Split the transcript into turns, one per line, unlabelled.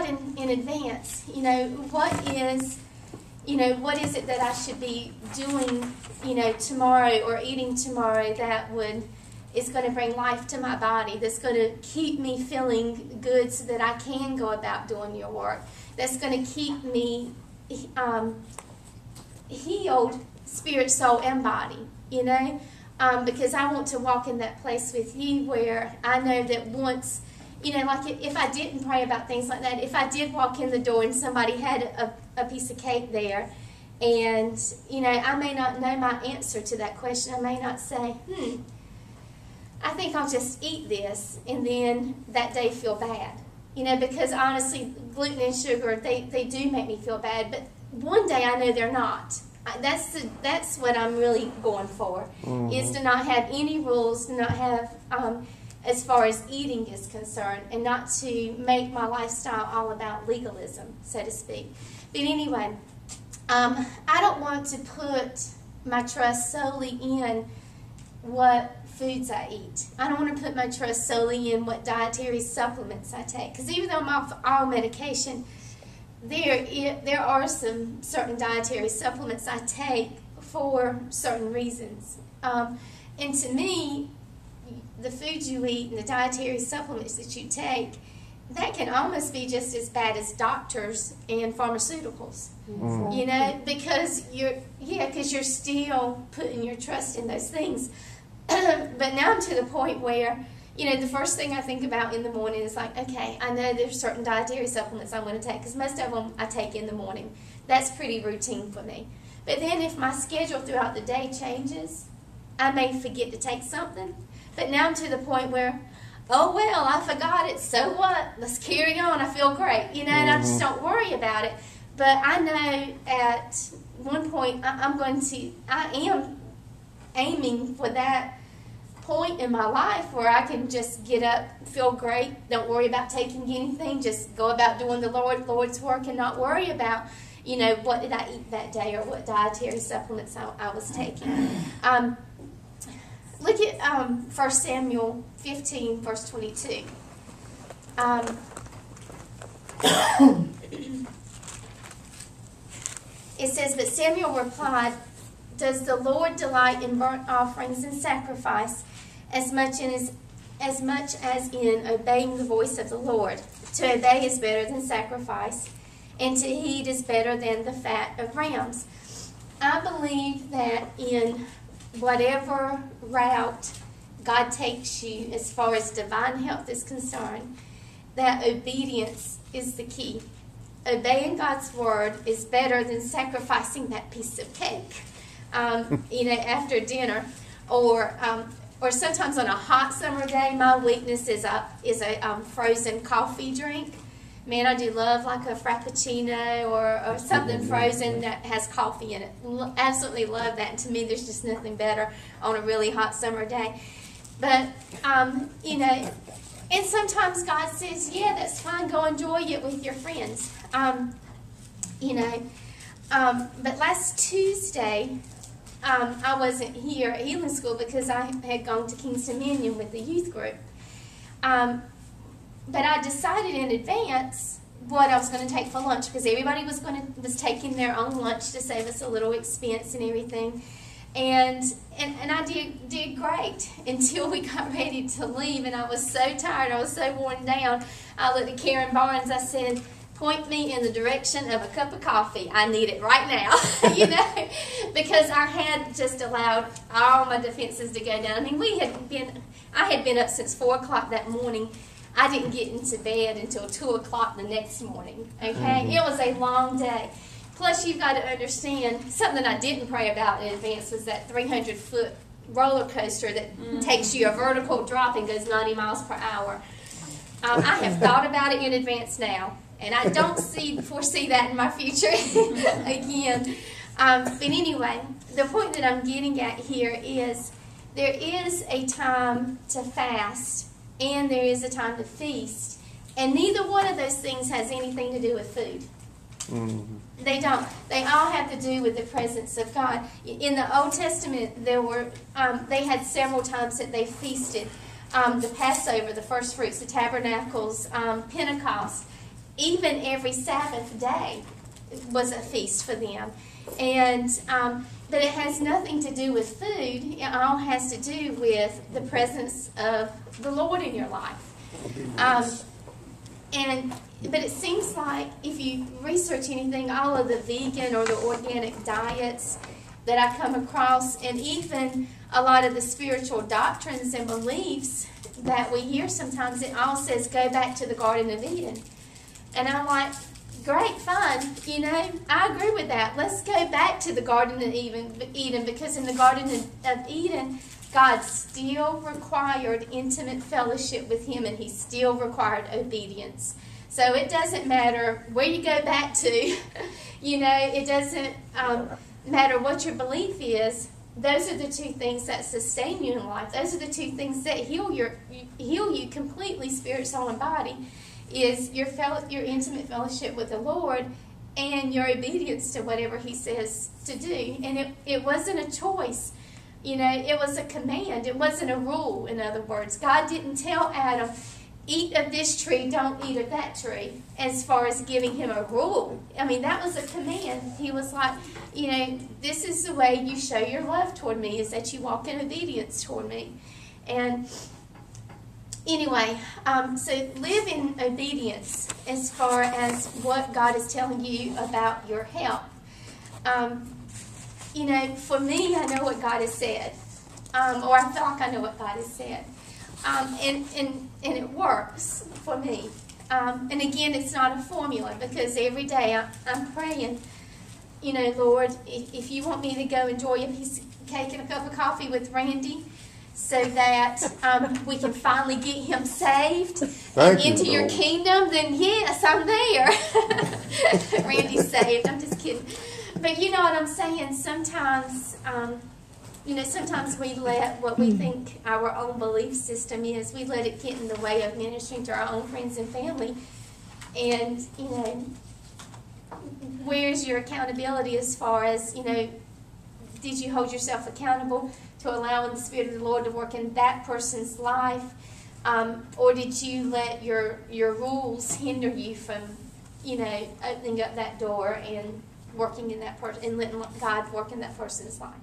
God in advance, what is it that I should be doing, tomorrow or eating tomorrow that is going to bring life to my body, that's going to keep me feeling good so that I can go about doing your work, that's going to keep me healed, spirit, soul, and body, because I want to walk in that place with you where I know that once, like if I didn't pray about things like that, if I did walk in the door and somebody had a piece of cake there, and, I may not know my answer to that question. I may not say, I think I'll just eat this, and then that day feel bad. Because honestly, gluten and sugar, they do make me feel bad, but one day I know they're not. That's what I'm really going for, is to not have any rules, to not have, as far as eating is concerned, and not to make my lifestyle all about legalism, so to speak. But anyway, I don't want to put my trust solely in what foods I eat. I don't want to put my trust solely in what dietary supplements I take, because even though I'm off all medication, there are some certain dietary supplements I take for certain reasons. And to me, the foods you eat and the dietary supplements that you take, that can almost be just as bad as doctors and pharmaceuticals. Because you're still putting your trust in those things. But now I'm to the point where, the first thing I think about in the morning is like, okay, I know there's certain dietary supplements I'm going to take, because most of them I take in the morning. That's pretty routine for me. But then if my schedule throughout the day changes, I may forget to take something. But now I'm to the point where, oh, well, I forgot it. So what? Let's carry on. I feel great. And I just don't worry about it. But I know at one point I am aiming for that point in my life where I can just get up, feel great, don't worry about taking anything, just go about doing the Lord's work and not worry about, what did I eat that day or what dietary supplements I was taking. Look at 1 Samuel 15, verse 22. It says, but Samuel replied, does the Lord delight in burnt offerings and sacrifice as much as in obeying the voice of the Lord? To obey is better than sacrifice, and to heed is better than the fat of rams. I believe that in whatever route God takes you as far as divine health is concerned, that obedience is the key. Obeying God's word is better than sacrificing that piece of cake, after dinner, or sometimes on a hot summer day. My weakness is a frozen coffee drink. Man, I do love like a frappuccino or something frozen that has coffee in it. Absolutely love that. And to me, there's just nothing better on a really hot summer day. But, and sometimes God says, yeah, that's fine. Go enjoy it with your friends. But last Tuesday, I wasn't here at Healing School because I had gone to King's Dominion with the youth group. But I decided in advance what I was going to take for lunch, because everybody was taking their own lunch to save us a little expense and everything. And I did great until we got ready to leave, and I was so tired, I was so worn down. I looked at Karen Barnes, I said, point me in the direction of a cup of coffee. I need it right now, because I had just allowed all my defenses to go down. I mean, I had been up since 4 o'clock that morning. I didn't get into bed until 2 o'clock the next morning, okay? It was a long day. Plus, you've got to understand, something I didn't pray about in advance was that 300-foot roller coaster that takes you a vertical drop and goes 90 miles per hour. I have thought about it in advance now, and I don't foresee that in my future again. But anyway, the point that I'm getting at here is there is a time to fast and there is a time to feast, and neither one of those things has anything to do with food. They don't. They all have to do with the presence of God. In the Old Testament, they had several times that they feasted. The Passover, the first fruits, the tabernacles, Pentecost. even every Sabbath day was a feast for them. And but it has nothing to do with food. It all has to do with the presence of the Lord in your life. But it seems like if you research anything, all of the vegan or the organic diets that I come across, and even a lot of the spiritual doctrines and beliefs that we hear sometimes, it all says go back to the Garden of Eden. And I'm like, great, fine, I agree with that. Let's go back to the Garden of Eden, because in the Garden of Eden, God still required intimate fellowship with Him, and He still required obedience. So it doesn't matter where you go back to, it doesn't matter what your belief is. Those are the two things that sustain you in life. Those are the two things that heal you completely, spirit, soul, and body, is your intimate fellowship with the Lord and your obedience to whatever He says to do. And it wasn't a choice. It was a command. It wasn't a rule, in other words. God didn't tell Adam, eat of this tree, don't eat of that tree, as far as giving him a rule. I mean, that was a command. He was like, this is the way you show your love toward me, is that you walk in obedience toward me. And anyway, so live in obedience as far as what God is telling you about your health. For me, I know what God has said, or I feel like I know what God has said. And it works for me. And again, it's not a formula, because every day I'm praying, Lord, if you want me to go enjoy a piece of cake and a cup of coffee with Randy, so that we can finally get him saved and into your kingdom, then yes, I'm there. Randy's saved. I'm just kidding. But you know what I'm saying? Sometimes... sometimes we let what we think our own belief system is, we let it get in the way of ministering to our own friends and family. And, where's your accountability as far as, did you hold yourself accountable to allowing the Spirit of the Lord to work in that person's life? Or did you let your rules hinder you from, opening up that door and working in that person and letting God work in that person's life?